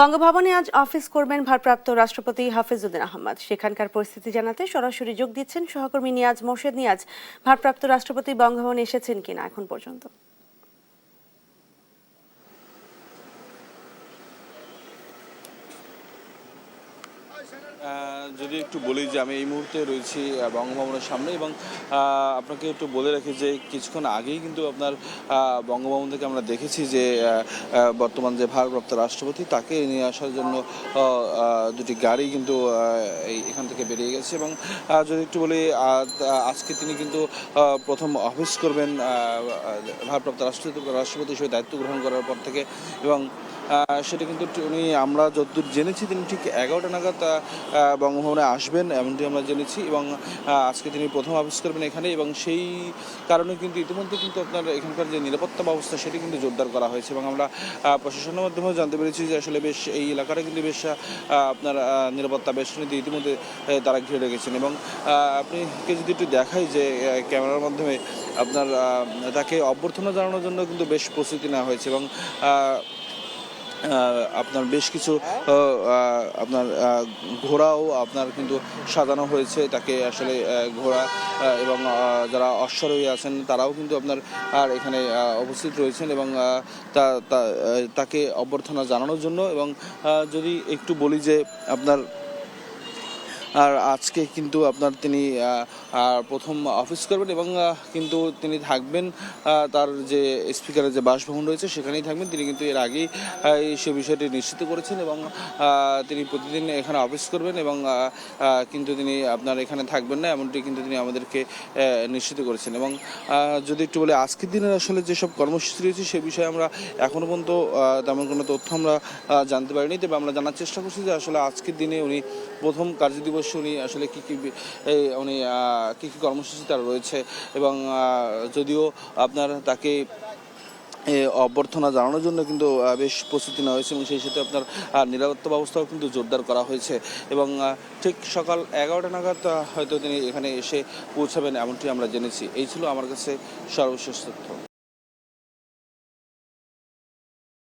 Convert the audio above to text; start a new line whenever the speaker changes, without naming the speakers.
বঙ্গভবনে আজ অফিস করবেন ভারপ্রাপ্ত রাষ্ট্রপতি হাফিজউদ্দিন আহমদ। সেখানকার পরিস্থিতি জানাতে সরাসরি যোগ দিচ্ছেন সহকর্মী নিয়াজ মোর্শেদ। নিয়াজ, ভারপ্রাপ্ত রাষ্ট্রপতি বঙ্গভবনে এসেছেন কিনা এখন পর্যন্ত?
যদি একটু বলি যে আমি এই মুহূর্তে রয়েছি বঙ্গভবনের সামনে এবং আপনাকে একটু বলে রাখি যে কিছুক্ষণ আগেই কিন্তু আপনার বঙ্গভবন থেকে আমরা দেখেছি যে বর্তমান যে ভারপ্রাপ্ত রাষ্ট্রপতি তাকে নিয়ে আসার জন্য দুটি গাড়ি কিন্তু এখান থেকে বেরিয়ে গেছে। এবং যদি একটু বলি আজকে তিনি কিন্তু প্রথম অফিস করবেন ভারপ্রাপ্ত রাষ্ট্রপতি হিসেবে দায়িত্ব গ্রহণ করার পর থেকে। এবং সেটা কিন্তু উনি আমরা যতদূর জেনেছি তিনি ঠিক 11টা নাগাদ বঙ্গভবনে আসবেন এমনটি আমরা জেনেছি। এবং আজকে তিনি প্রথম অফিস করবেন এখানে, এবং সেই কারণে কিন্তু ইতিমধ্যে কিন্তু আপনার এখানকার যে নিরাপত্তা ব্যবস্থা সেটি কিন্তু জোরদার করা হয়েছে। এবং আমরা প্রশাসনের মাধ্যমেও জানতে পেরেছি যে আসলে বেশ এই এলাকাটা কিন্তু বেশ আপনার নিরাপত্তা বেষ্টনীতে ইতিমধ্যে তারা ঘিরে রেখেছেন। এবং আপনাকে যদি একটু দেখাই যে ক্যামেরার মাধ্যমে আপনার তাকে অভ্যর্থনা জানানোর জন্য কিন্তু বেশ প্রস্তুতি নেওয়া হয়েছে। এবং আপনার বেশ কিছু আপনার ঘোড়াও আপনার কিন্তু সাজানো হয়েছে তাকে আসলে ঘোড়া এবং যারা অশ্বারোহী আছেন তারাও কিন্তু আপনার এখানে উপস্থিত রয়েছেন এবং তাকে অভ্যর্থনা জানানোর জন্য। এবং যদি একটু বলি যে আপনার আজকে কিন্তু আপনার তিনি প্রথম অফিস করবেন এবং কিন্তু তিনি থাকবেন তার যে স্পিকারের যে বাসভবন রয়েছে সেখানেই থাকবেন। তিনি কিন্তু এর আগেই সে বিষয়টি নিশ্চিত করেছেন এবং তিনি প্রতিদিন এখানে অফিস করবেন এবং কিন্তু তিনি আপনার এখানে থাকবেন না এমনটি কিন্তু তিনি আমাদেরকে নিশ্চিত করেছেন। এবং যদি একটু বলে আজকের দিনের আসলে যেসব কর্মসূচি রয়েছে সে বিষয়ে আমরা এখনও পর্যন্ত তেমন কোনো তথ্য আমরা জানতে পারিনি। তবে আমরা জানার চেষ্টা করছি যে আসলে আজকের দিনে উনি প্রথম কার্যদিবস উনি আসলে কী কী কর্মসূচি তার রয়েছে। এবং যদিও আপনার তাকে অভ্যর্থনা জানানোর জন্য কিন্তু বেশ প্রস্তুতি নেওয়া হয়েছে এবং সেই সাথে আপনার নিরাপত্তা ব্যবস্থাও কিন্তু জোরদার করা হয়েছে। এবং ঠিক সকাল 11টা নাগাদ হয়তো তিনি এখানে এসে পৌঁছাবেন এমনটি আমরা জেনেছি। এই ছিল আমার কাছে সর্বশেষ তথ্য।